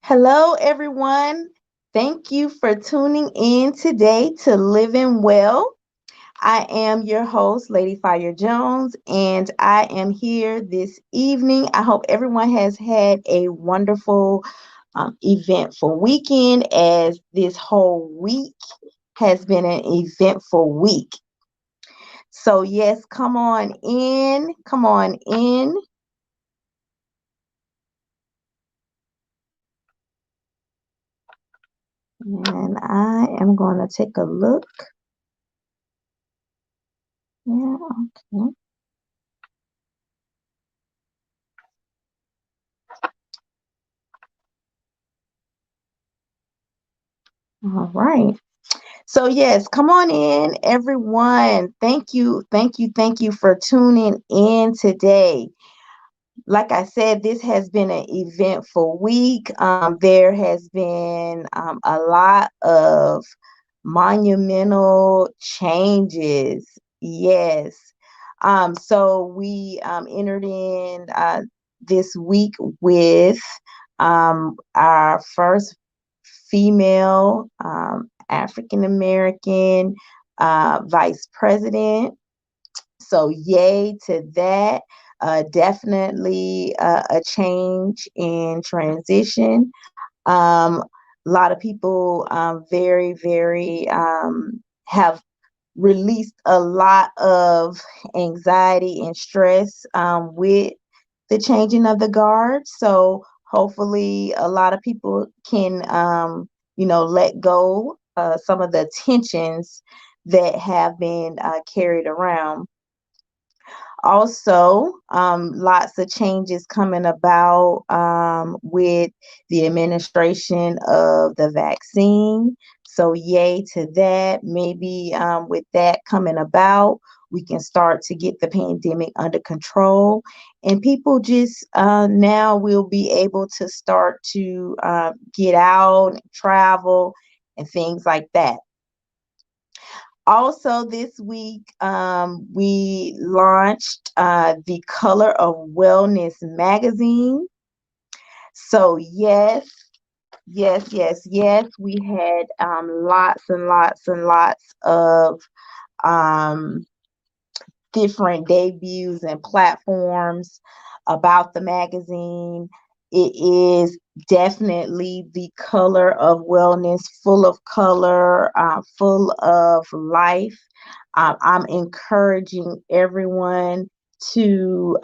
Hello, everyone. Thank you for tuning in today to Living Well. I am your host, Lady Fire Jones, and I am here this evening. I hope everyone has had a wonderful, eventful weekend, as this whole week has been an eventful week. So, yes, come on in. Come on in. And I am going to take a look. Yeah, okay. All right. So, yes, come on in, everyone. Thank you for tuning in today. Like I said, this has been an eventful week. There has been a lot of monumental changes. Yes. So we entered in this week with our first female African American vice president. So, yay to that. Definitely a change in transition. A lot of people very have released a lot of anxiety and stress with the changing of the guard. So hopefully a lot of people can, let go some of the tensions that have been carried around. Also, lots of changes coming about with the administration of the vaccine. So, yay to that. Maybe with that coming about, we can start to get the pandemic under control. And people just now will be able to start to get out, travel, and things like that. Also, this week, we launched the Color of Wellness magazine. So, yes, we had lots and lots and lots of um, different debuts and platforms about the magazine. It is definitely the color of wellness, full of color, full of life. I'm encouraging everyone to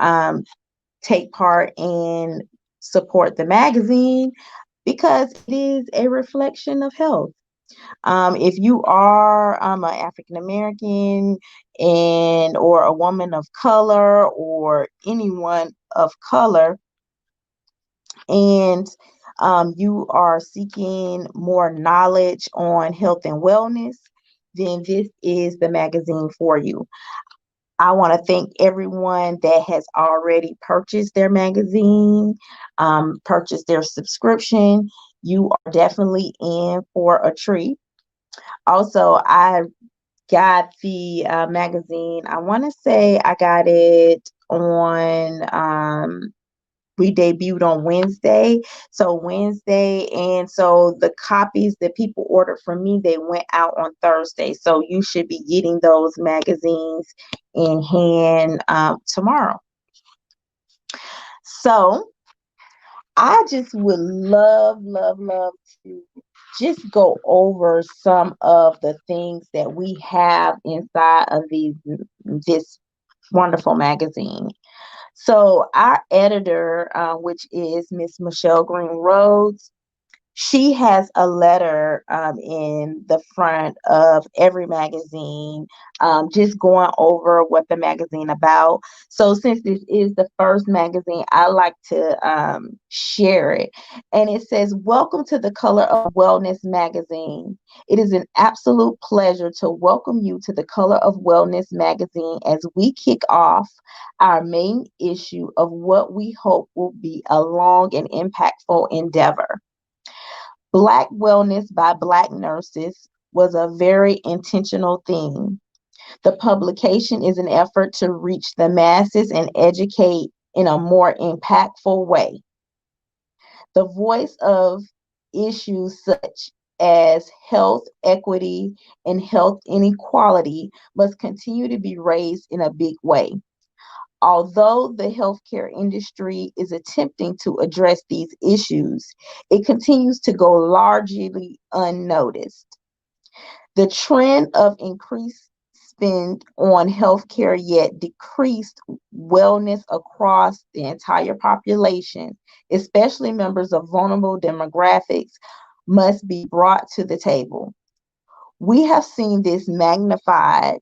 take part and support the magazine because it is a reflection of health. If you are an African American and or a woman of color or anyone of color, and you are seeking more knowledge on health and wellness, then this is the magazine for you. I want to thank everyone that has already purchased their magazine, purchased their subscription. You are definitely in for a treat. Also, I got the magazine. I want to say I got it on, we debuted on Wednesday. So, Wednesday. And so the copies that people ordered from me, they went out on Thursday. So, you should be getting those magazines in hand tomorrow. So, I just would love to just go over some of the things that we have inside of this wonderful magazine. So our editor, which is Miss Michelle Green Rhodes, she has a letter in the front of every magazine, just going over what the magazine about. So since this is the first magazine, I like to share it. And it says, "Welcome to the Color of Wellness magazine. It is an absolute pleasure to welcome you to the Color of Wellness magazine as we kick off our main issue of what we hope will be a long and impactful endeavor. Black wellness by Black nurses was a very intentional theme. The publication is an effort to reach the masses and educate in a more impactful way. The voice of issues such as health equity and health inequality must continue to be raised in a big way. Although the healthcare industry is attempting to address these issues, it continues to go largely unnoticed. The trend of increased spend on healthcare yet decreased wellness across the entire population, especially members of vulnerable demographics, must be brought to the table. We have seen this magnified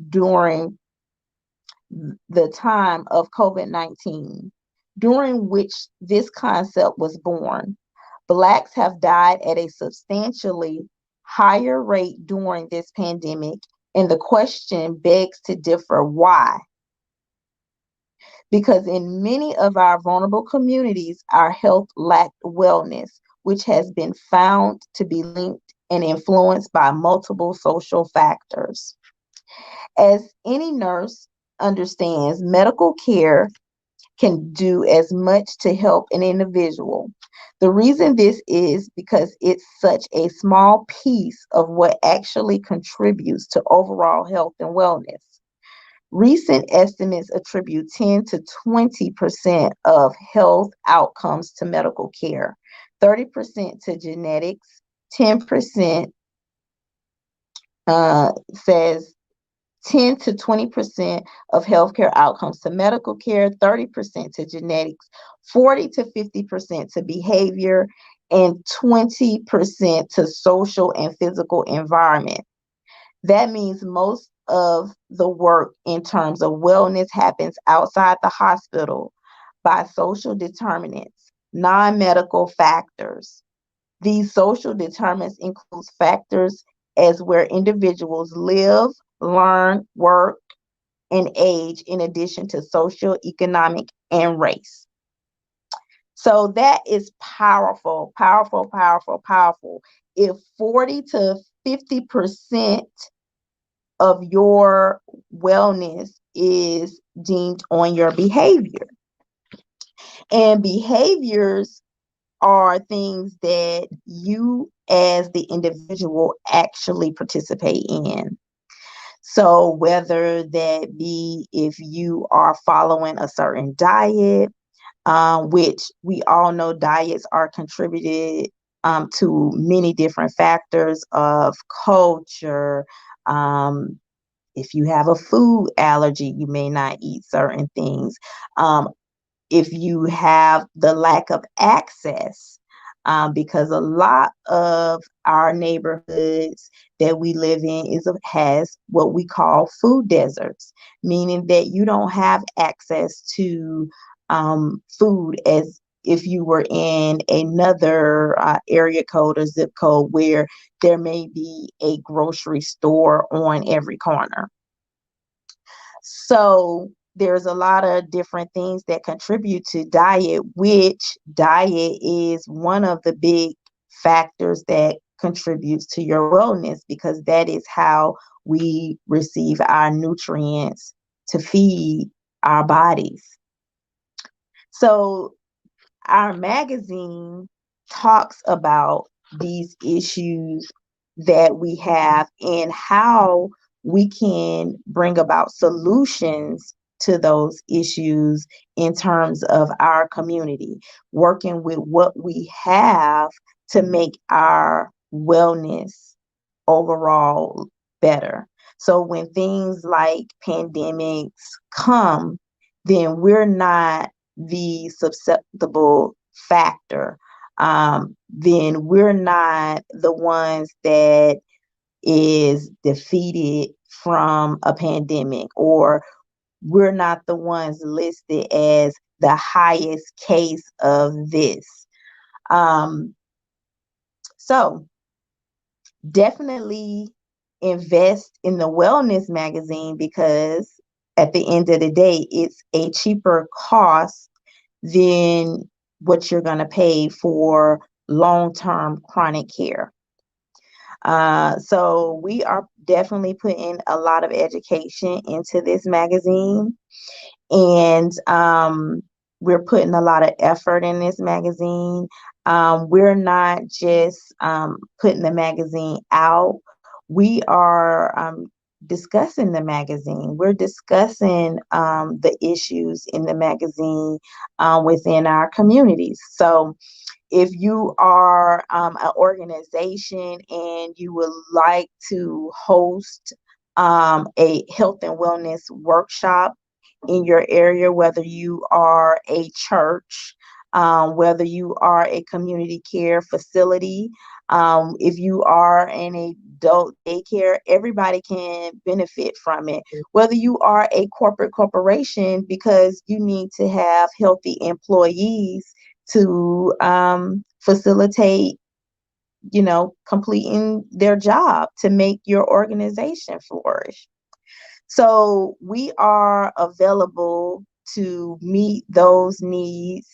during the time of COVID 19, during which this concept was born. Blacks have died at a substantially higher rate during this pandemic, and the question begs to differ why? Because in many of our vulnerable communities, our health lacked wellness, which has been found to be linked and influenced by multiple social factors. As any nurse understands, medical care can do as much to help an individual. The reason this is because it's such a small piece of what actually contributes to overall health and wellness. Recent estimates attribute 10 to 20% of health outcomes to medical care, 30% to genetics, 10% says 10 to 20% of healthcare outcomes to medical care, 30% to genetics, 40 to 50% to behavior, and 20% to social and physical environment. That means most of the work in terms of wellness happens outside the hospital by social determinants, non-medical factors. These social determinants include factors as where individuals live, learn, work, and age, in addition to social, economic, and race. So that is powerful, powerful, powerful, powerful. If 40 to 50% of your wellness is deemed on your behavior, and behaviors are things that you as the individual actually participate in. So whether that be if you are following a certain diet, which we all know diets are contributed to many different factors of culture. If you have a food allergy, you may not eat certain things. If you have the lack of access, because a lot of our neighborhoods that we live in has what we call food deserts, meaning that you don't have access to food as if you were in another area code or zip code where there may be a grocery store on every corner. So there's a lot of different things that contribute to diet, which diet is one of the big factors that contributes to your wellness, because that is how we receive our nutrients to feed our bodies. So our magazine talks about these issues that we have and how we can bring about solutions to those issues in terms of our community, working with what we have to make our wellness overall better. So when things like pandemics come, then we're not the susceptible factor. Then we're not the ones that is defeated from a pandemic, or we're not the ones listed as the highest case of this. So definitely invest in the wellness magazine, because at the end of the day, it's a cheaper cost than what you're going to pay for long-term chronic care. So we are definitely putting a lot of education into this magazine. And we're putting a lot of effort in this magazine. We're not just putting the magazine out. We are discussing the magazine. We're discussing the issues in the magazine within our communities. So if you are an organization and you would like to host a health and wellness workshop in your area, whether you are a church, whether you are a community care facility, if you are an adult daycare, everybody can benefit from it. Whether you are a corporate corporation because you need to have healthy employees to facilitate, completing their job to make your organization flourish. So we are available to meet those needs.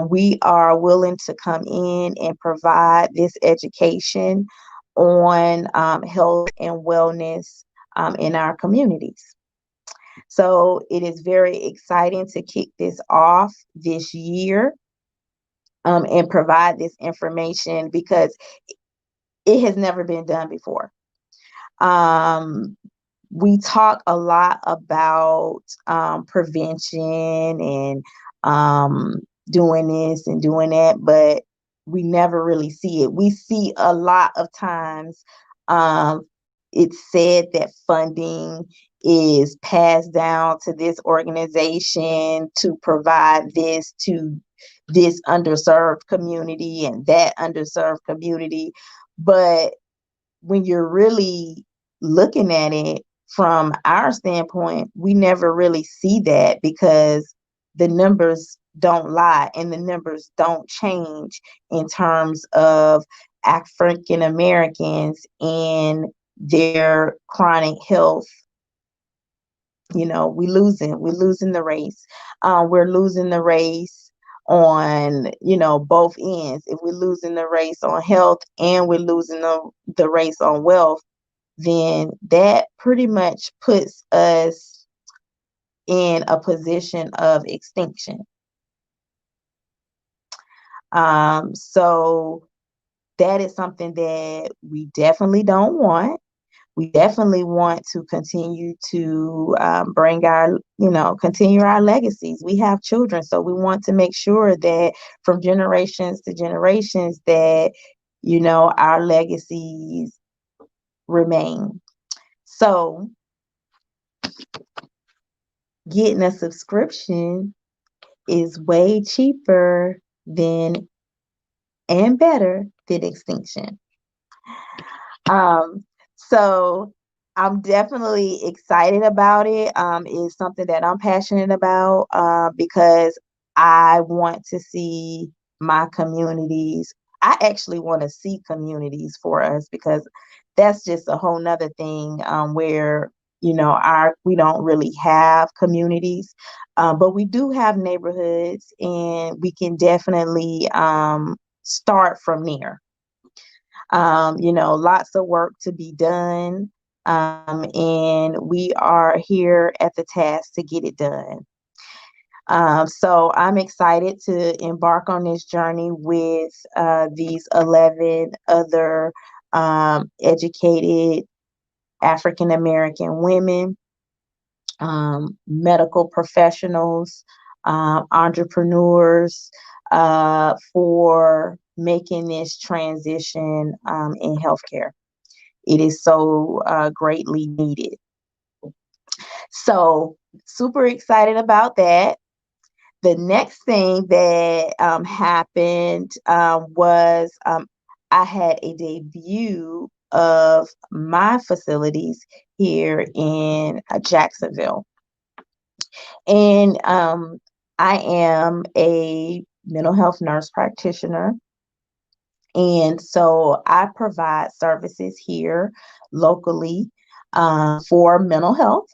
We are willing to come in and provide this education on health and wellness in our communities. So it is very exciting to kick this off this year and provide this information because it has never been done before. Um, we talk a lot about prevention and doing this and doing that, but we never really see it. We see a lot of times it's said that funding is passed down to this organization to provide this to this underserved community and that underserved community. But when you're really looking at it from our standpoint, we never really see that because the numbers don't lie and the numbers don't change in terms of African Americans and their chronic health. We're losing the race. We're losing the race on, both ends. If we're losing the race on health and we're losing the race on wealth, then that pretty much puts us in a position of extinction. So that is something that we definitely don't want. We definitely want to continue to continue our legacies. We have children, so we want to make sure that from generations to generations that, our legacies remain. So getting a subscription is way cheaper than and better than extinction. So I'm definitely excited about it. It's something that I'm passionate about because I want to see my communities. I actually want to see communities for us because that's just a whole nother thing where we don't really have communities, but we do have neighborhoods, and we can definitely start from there. Lots of work to be done. And we are here at the task to get it done. So I'm excited to embark on this journey with these 11 other educated African American women, medical professionals, entrepreneurs, for making this transition in healthcare. It is so greatly needed. So, super excited about that. The next thing that happened was I had a debut of my facilities here in Jacksonville. And I am a mental health nurse practitioner. And so I provide services here locally for mental health.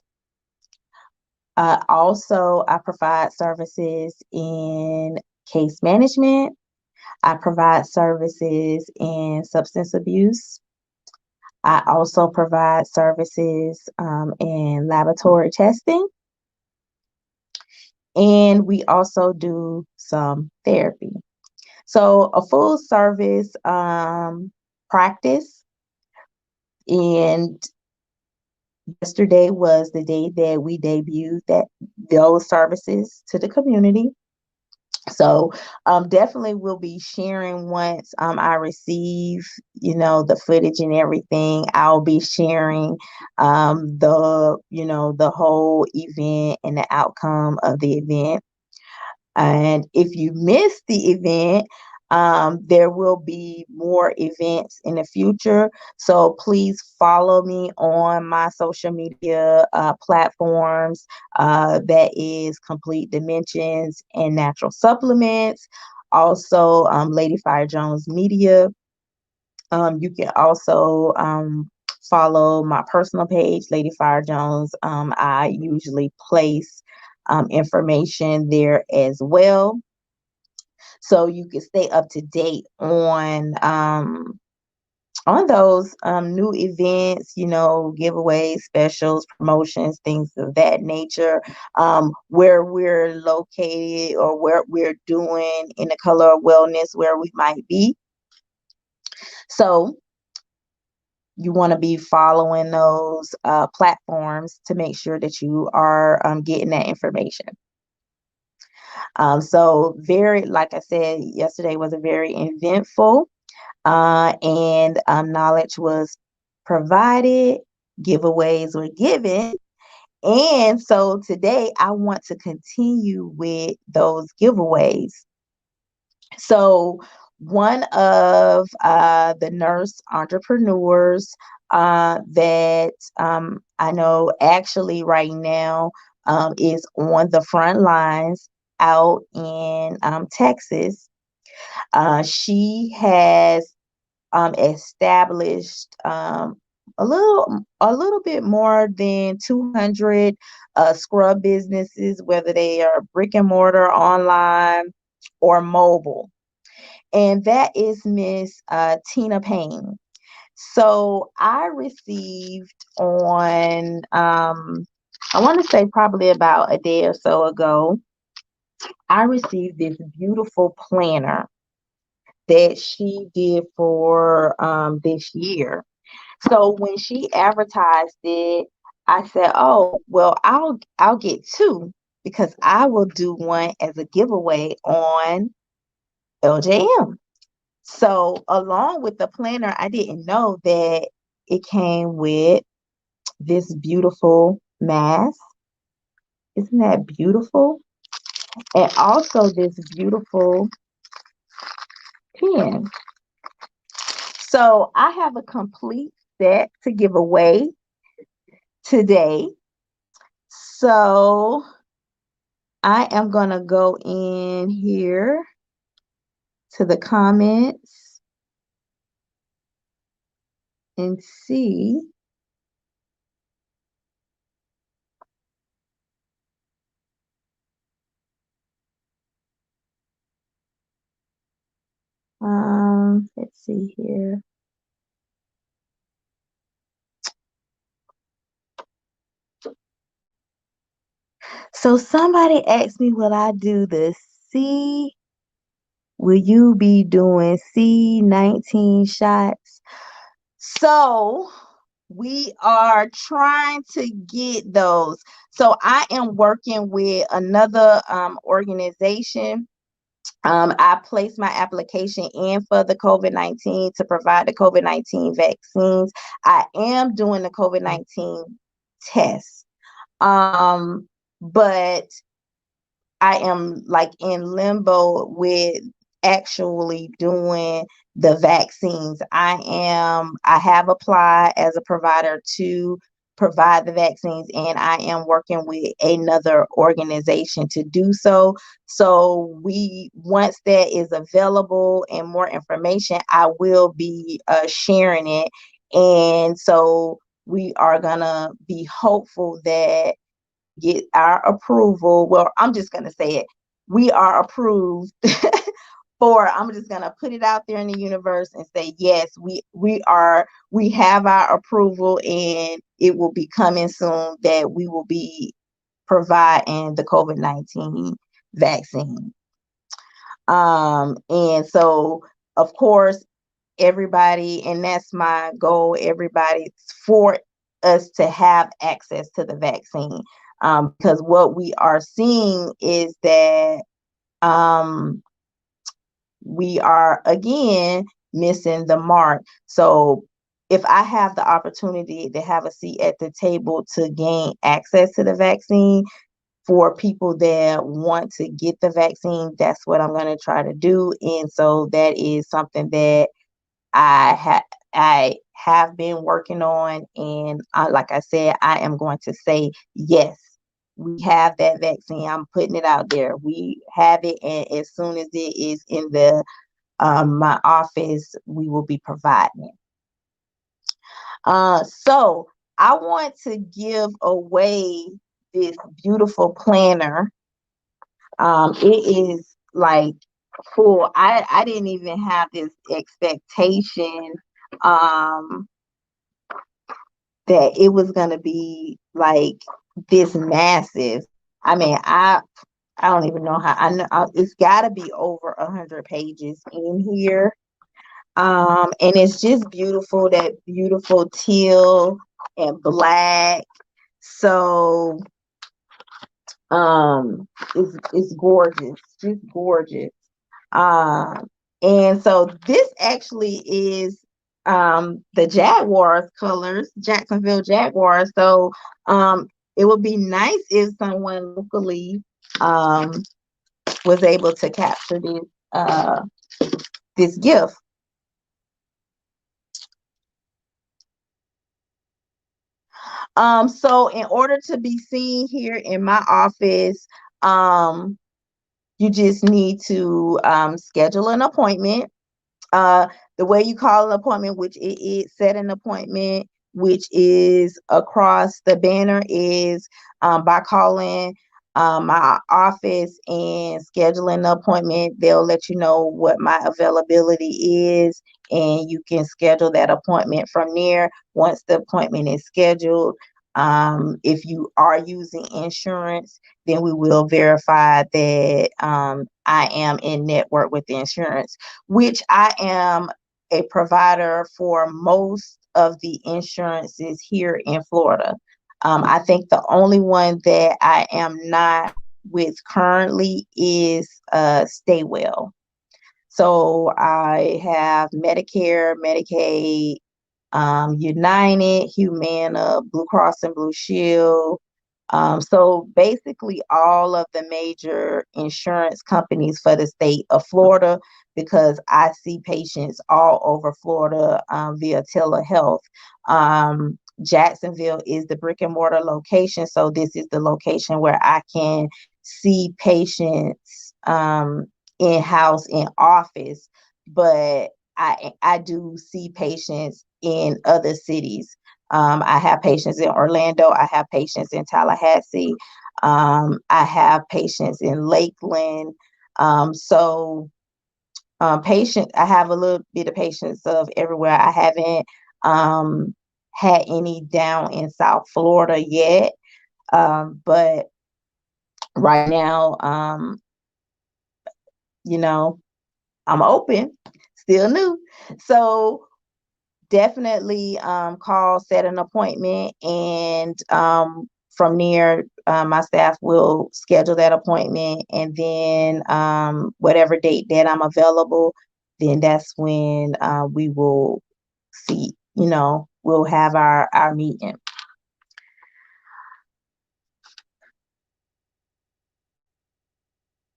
Also, I provide services in case management. I provide services in substance abuse. I also provide services in laboratory testing. and we also do some therapy. So a full service practice. And yesterday was the day that we debuted those services to the community. So definitely will be sharing once I receive, the footage and everything. I'll be sharing the whole event and the outcome of the event. And if you miss the event, there will be more events in the future. So please follow me on my social media platforms. That is Complete Dimensions and Natural Supplements. Also, Lady Fire Jones Media. You can also follow my personal page, Lady Fire Jones. I usually place information there as well, so you can stay up to date on those new events, giveaways, specials, promotions, things of that nature, where we're located or where we're doing in the color of wellness, where we might be. So you want to be following those platforms to make sure that you are getting that information. So like I said, yesterday was a very eventful, and knowledge was provided, giveaways were given. And so today I want to continue with those giveaways. So one of the nurse entrepreneurs that I know actually right now is on the front lines out in Texas. She has established a little bit more than 200 scrub businesses, whether they are brick and mortar, online, or mobile. And that is Miss Tina Payne. So I received I want to say probably about a day or so ago, I received this beautiful planner that she did for this year. So when she advertised it, I said, "Oh, well, I'll get two because I will do one as a giveaway on LJM." So along with the planner, I didn't know that it came with this beautiful mask. Isn't that beautiful? And also this beautiful pen. So I have a complete set to give away today. So I am going to go in here to the comments and see. Let's see here. So somebody asked me, will I do the C? Will you be doing C19 shots? So we are trying to get those. So I am working with another organization. I placed my application in for the COVID-19 to provide the COVID-19 vaccines. I am doing the COVID-19 test. But I am like in limbo with actually doing the vaccines. I have applied as a provider to provide the vaccines, and I am working with another organization to do so. So once that is available and more information, I will be sharing it. And so we are gonna be hopeful that get our approval. Well, I'm just going to say it. We are approved for, I'm just going to put it out there in the universe and say, yes, we have our approval, and it will be coming soon that we will be providing the COVID-19 vaccine. And so, of course, everybody, and that's my goal, everybody, for us to have access to the vaccine. Because what we are seeing is that we are again missing the mark. So if I have the opportunity to have a seat at the table to gain access to the vaccine for people that want to get the vaccine, that's what I'm going to try to do. And so that is something that I have been working on, and like I said, I am going to say yes. We have that vaccine. I'm putting it out there. We have it, and as soon as it is in the my office, we will be providing it. So I want to give away this beautiful planner. It is like full. I didn't even have this expectation that it was gonna be like this massive. I mean, I don't even know how. I know it's got to be over 100 pages in here. And it's just beautiful. That beautiful teal and black. So it's gorgeous, just gorgeous. Um, and so this actually is the Jaguars colors, Jacksonville Jaguars. So it would be nice if someone locally um was able to capture this gift. So in order to be seen here in my office, you just need to schedule an appointment. Uh, the way you call an appointment, which it is set an appointment, which is across the banner, is by calling my office and scheduling an appointment. They'll let you know what my availability is, and you can schedule that appointment from there. Once the appointment is scheduled, if you are using insurance, then we will verify that I am in network with the insurance, which I am a provider for most of the insurances here in Florida. I think the only one that I am not with currently is Staywell. So I have Medicare, Medicaid, United, Humana, Blue Cross and Blue Shield. So basically all of the major insurance companies for the state of Florida, because I see patients all over Florida via telehealth. Jacksonville is the brick and mortar location. So this is the location where I can see patients in-house, in office, but I do see patients in other cities. I have patients in Orlando. I have patients in Tallahassee. I have patients in Lakeland. I have a little bit of patients of everywhere. I haven't had any down in South Florida yet. But right now, you know, I'm open, still new. So definitely call, set an appointment, and from there, my staff will schedule that appointment, and then whatever date that I'm available, then that's when we will see, we'll have our meeting.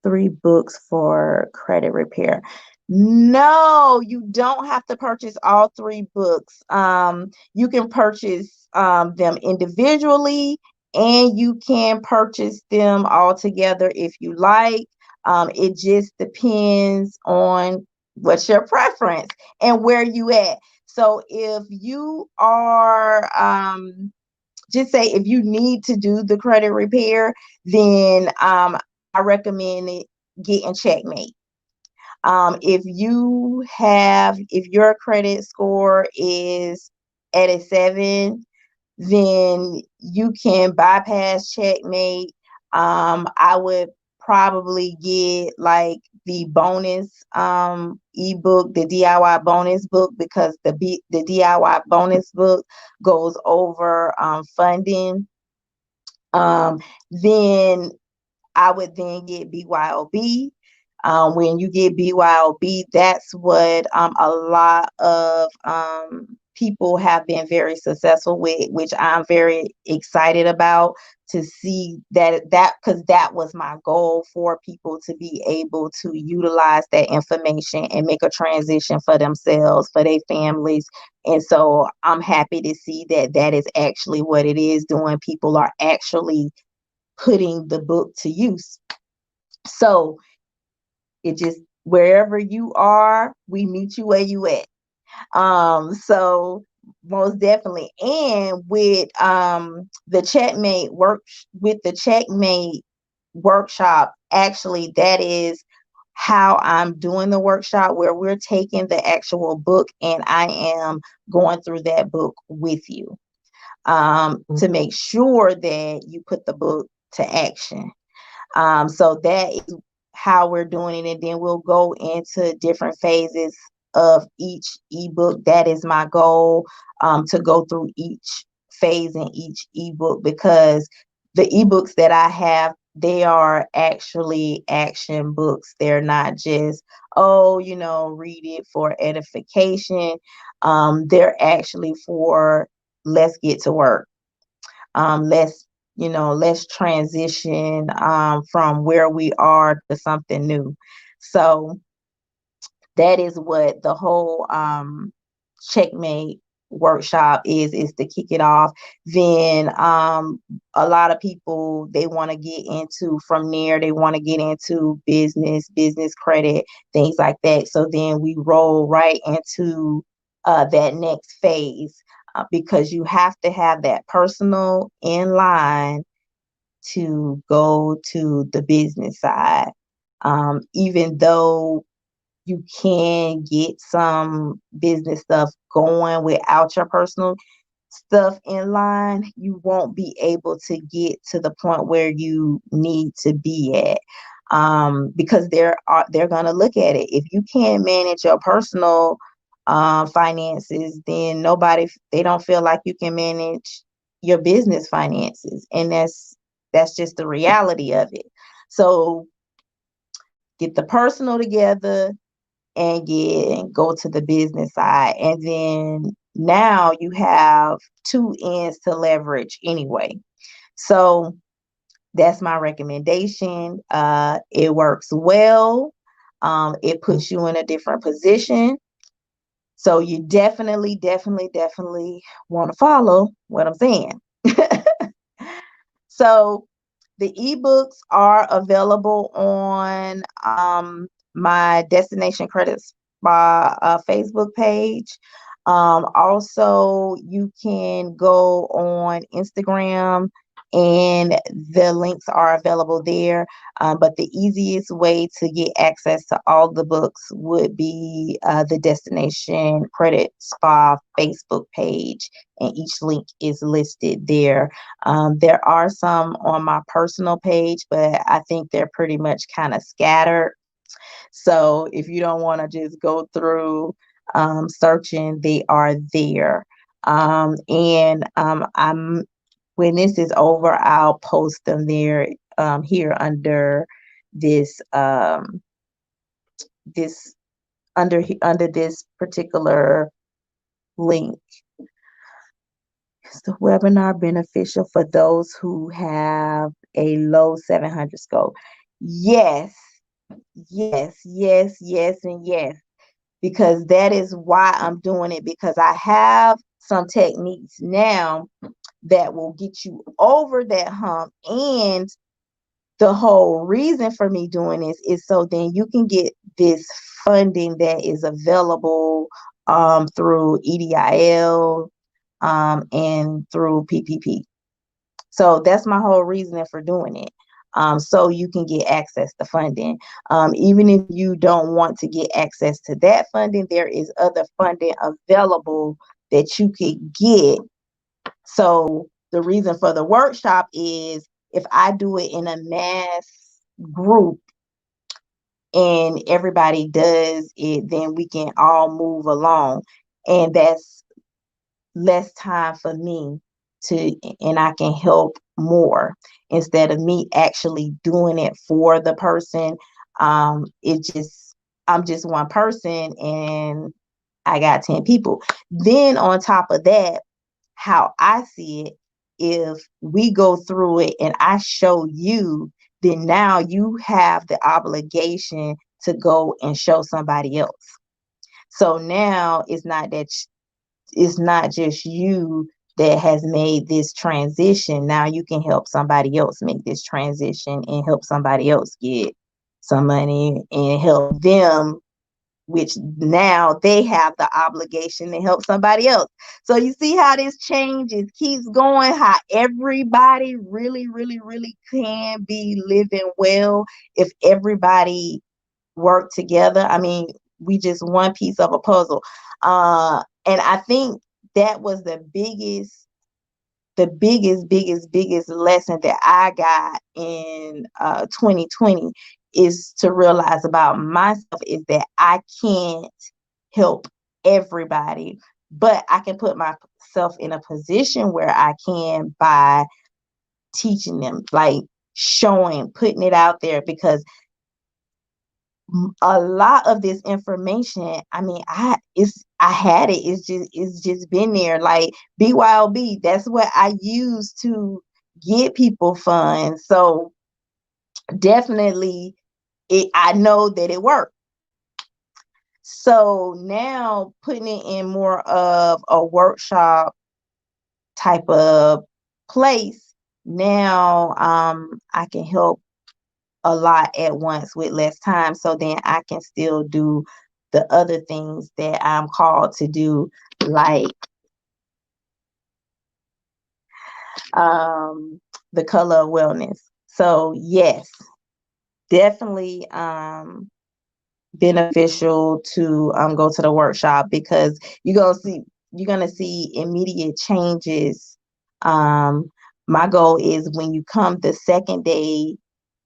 3 books for credit repair. No, you don't have to purchase all 3 books. You can purchase them individually, and you can purchase them all together if you like. It just depends on what's your preference and where you at. So if you are just say if you need to do the credit repair, then I recommend it getting Checkmate. If your credit score is at a 7, then you can bypass Checkmate. I would probably get like the bonus ebook, the DIY bonus book, because the DIY bonus book goes over funding. Then I would then get BYOB. When you get BYOB, that's what a lot of people have been very successful with, which I'm very excited about to see that because that was my goal, for people to be able to utilize that information and make a transition for themselves, for their families. And so I'm happy to see that that is actually what it is doing. People are actually putting the book to use. So it just, wherever you are, we meet you where you at. So most definitely. And with the checkmate work, with the checkmate workshop, actually that is how I'm doing the workshop, where we're taking the actual book and I am going through that book with you, to make sure that you put the book to action. So that is how we're doing it. And then we'll go into different phases of each ebook. That is my goal, to go through each phase in each ebook, because the ebooks that I have, they are actually action books. They're not just, oh, read it for edification. They're actually for, let's get to work. Let's transition from where we are to something new. So that is what the whole checkmate workshop is to kick it off. Then a lot of people, they want to get into, from there they want to get into business credit, things like that. So then we roll right into that next phase, because you have to have that personal in line to go to the business side. Even though you can get some business stuff going without your personal stuff in line, you won't be able to get to the point where you need to be at. Because they're gonna look at it. If you can't manage your personal finances, then they don't feel like you can manage your business finances, and that's just the reality of it. So get the personal together and go to the business side. And then now you have two ends to leverage anyway. So that's my recommendation. It works well. It puts you in a different position. So you definitely want to follow what I'm saying. So the ebooks are available on my Destination Credit Spa Facebook page. Also, you can go on Instagram, and the links are available there. But the easiest way to get access to all the books would be the Destination Credit Spa Facebook page, and each link is listed there. There are some on my personal page, but I think they're pretty much kind of scattered. So if you don't want to just go through searching, they are there. And I'm when this is over, I'll post them there, here under this this under this particular link. Is the webinar beneficial for those who have a low 700 score? Yes, and yes, because that is why I'm doing it, because I have some techniques now that will get you over that hump. And the whole reason for me doing this is so then you can get this funding that is available through EDIL, and through PPP. So that's my whole reason for doing it. So you can get access to funding. Even if you don't want to get access to that funding, there is other funding available that you could get. So the reason for the workshop is if I do it in a mass group and everybody does it, then we can all move along. And that's less time for me to, and I can help more instead of me actually doing it for the person. It just, I'm just one person and I got 10 people. Then on top of that, how I see it, if we go through it and I show you, then now you have the obligation to go and show somebody else. So now it's not just you that has made this transition. Now you can help somebody else make this transition and help somebody else get some money and help them, which now they have the obligation to help somebody else. So you see how this changes, keeps going, how everybody really, really, really can be living well if everybody work together. I mean, we just one piece of a puzzle. And I think that was the biggest lesson that I got in 2020 is to realize about myself is that I can't help everybody, but I can put myself in a position where I can by teaching them, like showing, putting it out there, because a lot of this information, I mean, I had it, it's just been there, like BYOB, that's what I use to get people funds. So definitely I know that it worked. So now putting it in more of a workshop type of place, now I can help a lot at once with less time, so then I can still do the other things that I'm called to do, like the color of wellness. So yes, definitely beneficial to go to the workshop, because you're gonna see immediate changes. My goal is when you come the second day,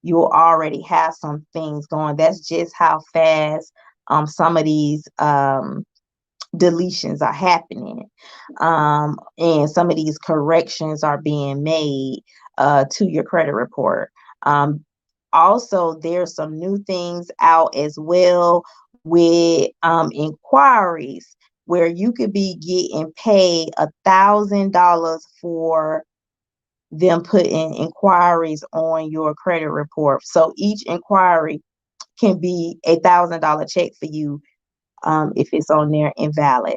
you'll already have some things going. That's just how fast some of these deletions are happening, and some of these corrections are being made to your credit report. Also, there's some new things out as well with inquiries, where you could be getting paid $1,000 for them putting inquiries on your credit report. So each inquiry can be $1,000 check for you if it's on there invalid.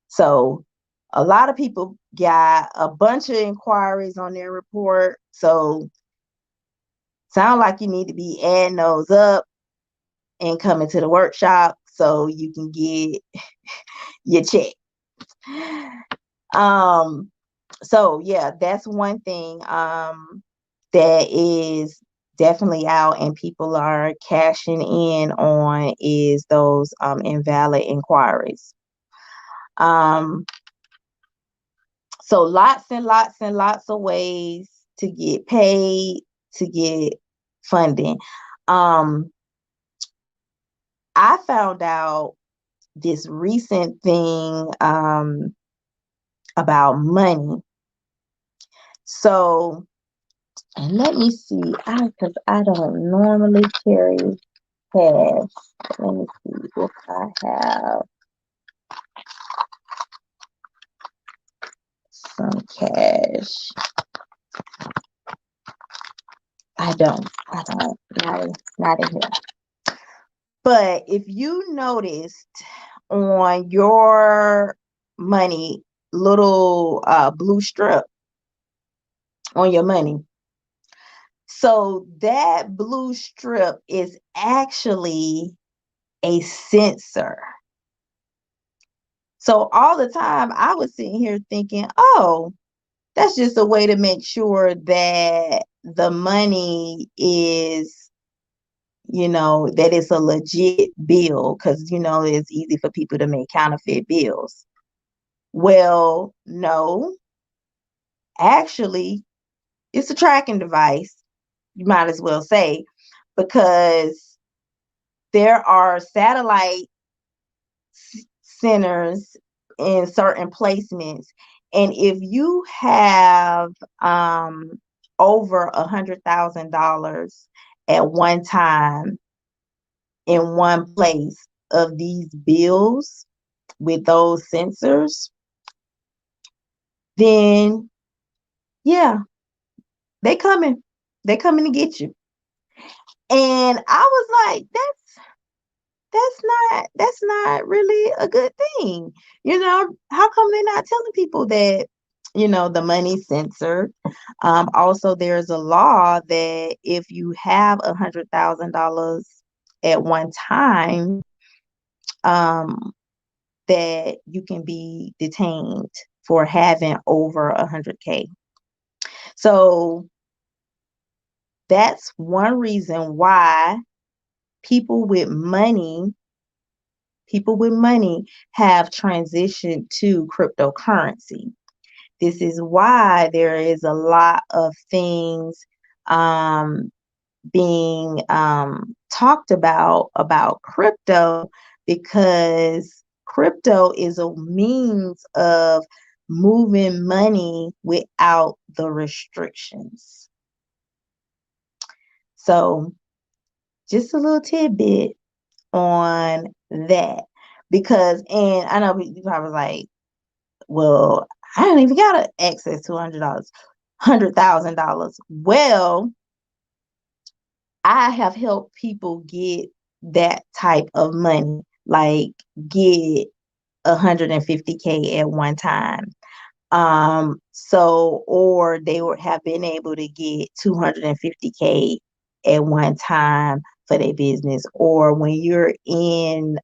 So a lot of people got a bunch of inquiries on their report. So sound like you need to be adding those up and coming to the workshop so you can get your check. So yeah, that's one thing that is definitely out and people are cashing in on, is those invalid inquiries. So lots and lots and lots of ways to get paid, to get funding. I found out this recent thing about money. So, and let me see, because I don't normally carry cash. Let me see if I have some cash. I don't, not in here. But if you noticed on your money, little blue strip on your money, so that blue strip is actually a sensor. So all the time I was sitting here thinking, oh, that's just a way to make sure that the money is, that it's a legit bill, because, it's easy for people to make counterfeit bills. Well, no, Actually, it's a tracking device, you might as well say, because there are satellite centers in certain placements. And if you have over $100,000 at one time in one place of these bills with those sensors, then yeah, they coming. They coming to get you. And I was like, that's not really a good thing. How come they're not telling people that, the money's censored? Also, there's a law that if you have $100,000 at one time, um, that you can be detained for having over 100K. So that's one reason why people with money people with money have transitioned to cryptocurrency. This is why there is a lot of things um, being talked about crypto, because crypto is a means of moving money without the restrictions. So, just a little tidbit on that, because, and I know you probably like, well, I don't even got access to $100,000. Well, I have helped people get that type of money, like get 150K at one time. So, or they would have been able to get 250K at one time for their business. Or when you're in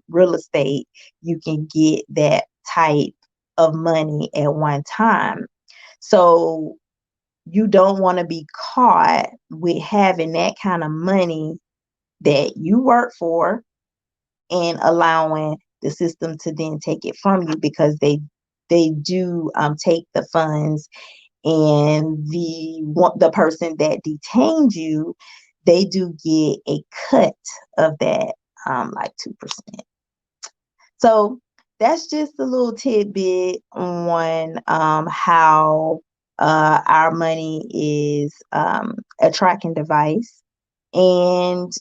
real estate, you can get that type of money at one time. So you don't want to be caught with having that kind of money that you work for and allowing the system to then take it from you, because they do take the funds, and the person that detained you, they do get a cut of that, like 2%. So that's just a little tidbit on how our money is a tracking device. And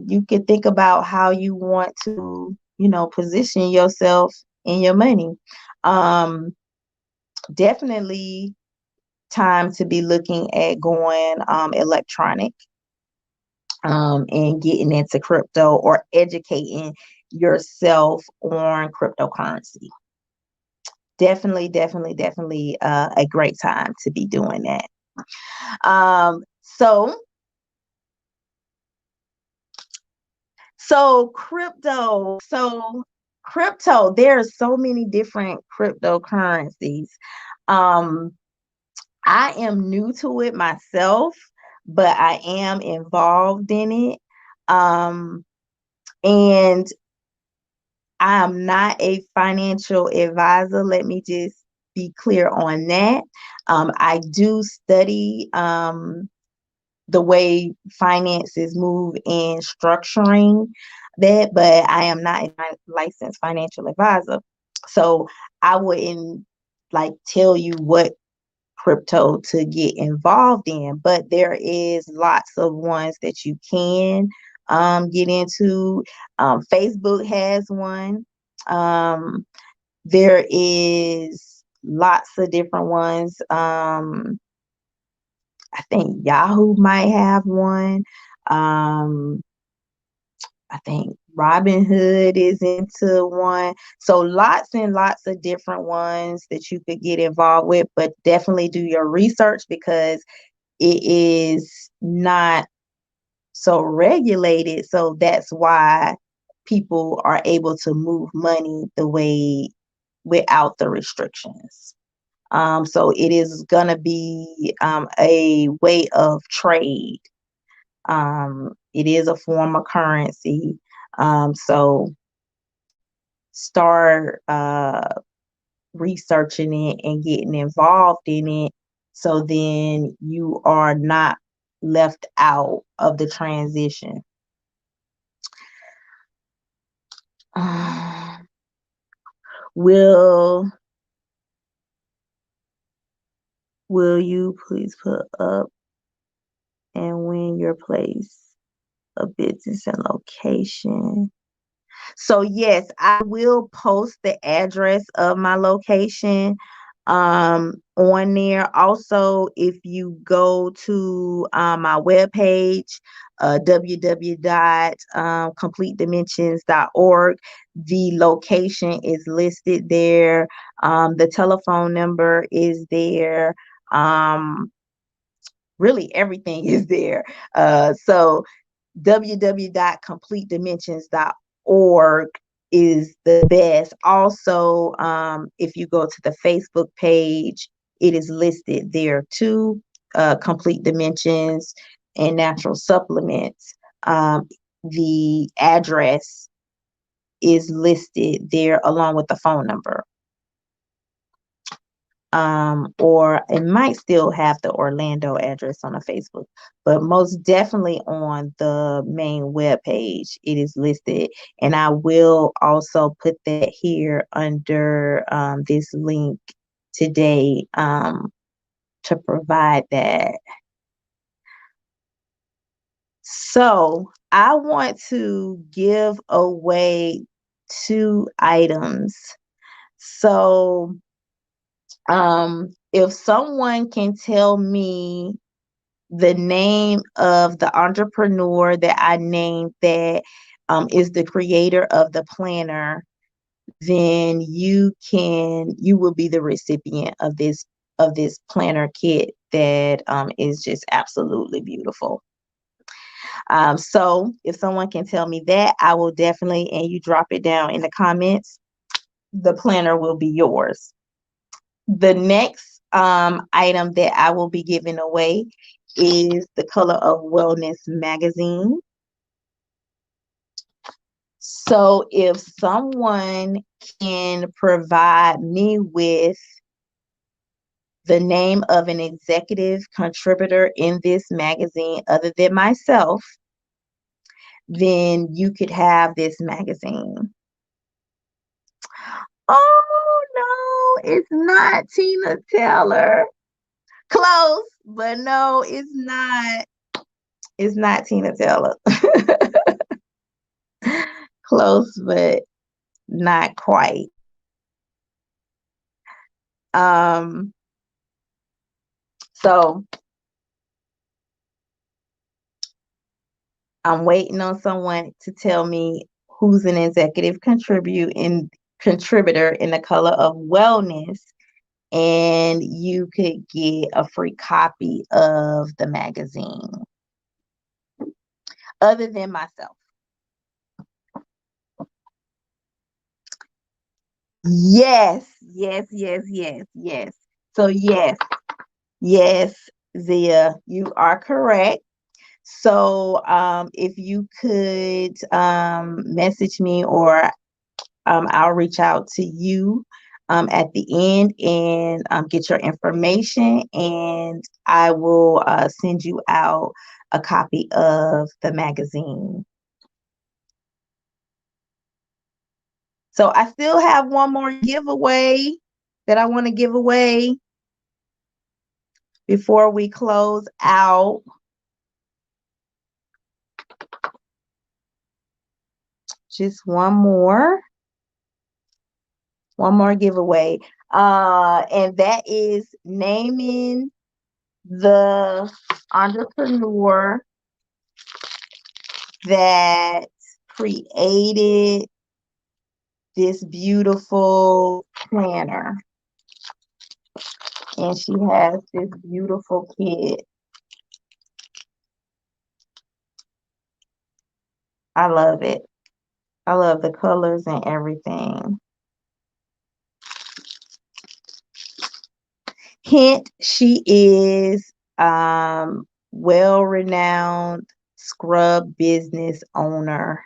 you can think about how you want to, position yourself and your money. Um, Definitely time to be looking at going electronic, and getting into crypto, or educating yourself on cryptocurrency. Definitely a great time to be doing that. Um, so so crypto, there are so many different cryptocurrencies. Um, I am new to it myself, but I am involved in it. Um, and I'm not a financial advisor. Let me just be clear on that. I do study the way finances move and structuring that, but I am not a licensed financial advisor. So I wouldn't like tell you what crypto to get involved in, but there is lots of ones that you can get into. Facebook has one. There is lots of different ones. I think Yahoo might have one. Um, I think Robinhood is into one. So lots and lots of different ones that you could get involved with, but definitely do your research, because it is not so regulated. So that's why people are able to move money the way without the restrictions. So it is going to be a way of trade. It is a form of currency. So start researching it and getting involved in it, so then you are not left out of the transition. Will you please put up and when your place of business and location? So yes, I will post the address of my location on there. Also, if you go to my webpage, www.completedimensions.org, the location is listed there. The telephone number is there. Um, really everything is there. So www.completedimensions.org is the best. Also, if you go to the Facebook page, it is listed there too. Complete Dimensions and Natural Supplements. The address is listed there along with the phone number. Or it might still have the Orlando address on the Facebook, but most definitely on the main web page, it is listed. And I will also put that here under this link today to provide that. So I want to give away 2 items. So if someone can tell me the name of the entrepreneur that I named that is the creator of the planner, then you will be the recipient of this planner kit that is just absolutely beautiful. So if someone can tell me that, I will definitely, and you drop it down in the comments, the planner will be yours. The next item that I will be giving away is the Color of Wellness magazine. So if someone can provide me with the name of an executive contributor in this magazine other than myself, then you could have this magazine. Oh no, it's not Tina Taylor. Close, but no, it's not. It's not Tina Taylor. Close, but not quite. So I'm waiting on someone to tell me who's an executive contributor in the Color of Wellness, and you could get a free copy of the magazine. Other than myself. Yes, yes, yes, yes, yes. So yes, Zia, you are correct. So if you could message me, or I'll reach out to you at the end and get your information, and I will send you out a copy of the magazine. So I still have one more giveaway that I want to give away before we close out. Just one more giveaway. And that is naming the entrepreneur that created this beautiful planner. And she has this beautiful kit. I love it. I love the colors and everything. Hint, she is well-renowned scrub business owner,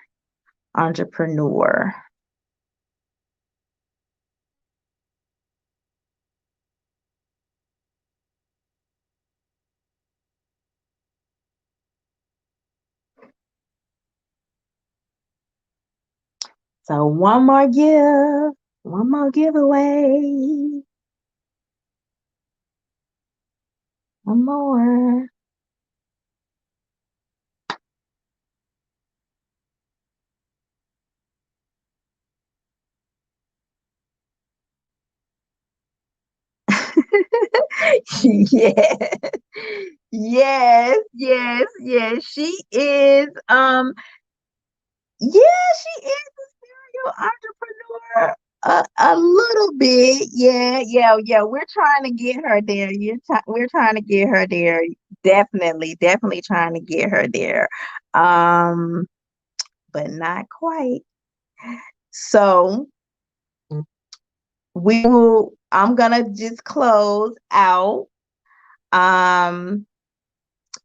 entrepreneur. So one more giveaway, one more. Yes, yes. She is. Yeah, she is a serial entrepreneur. A little bit, yeah. We're trying to get her there. We're trying to get her there. Definitely trying to get her there. Um, but not quite. So I'm gonna just close out. Um,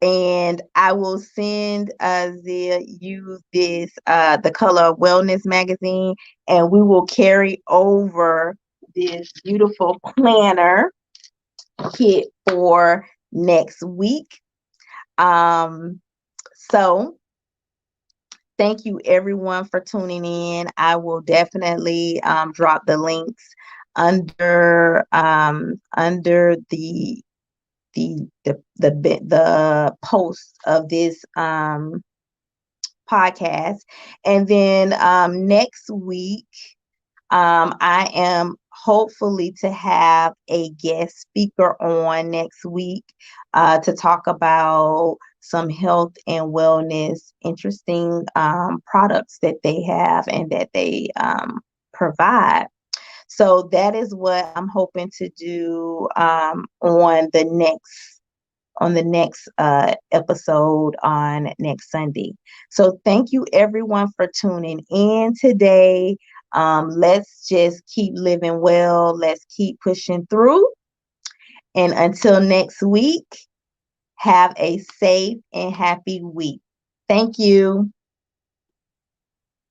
and I will send you the Color of Wellness magazine, and we will carry over this beautiful planner kit for next week. Um, so thank you everyone for tuning in. I will definitely drop the links under the post of this podcast. And then next week, I am hopefully to have a guest speaker on next week to talk about some health and wellness interesting products that they have and that they provide. So that is what I'm hoping to do on the next episode on next Sunday. So thank you everyone for tuning in today. Let's just keep living well. Let's keep pushing through. And until next week, have a safe and happy week. Thank you.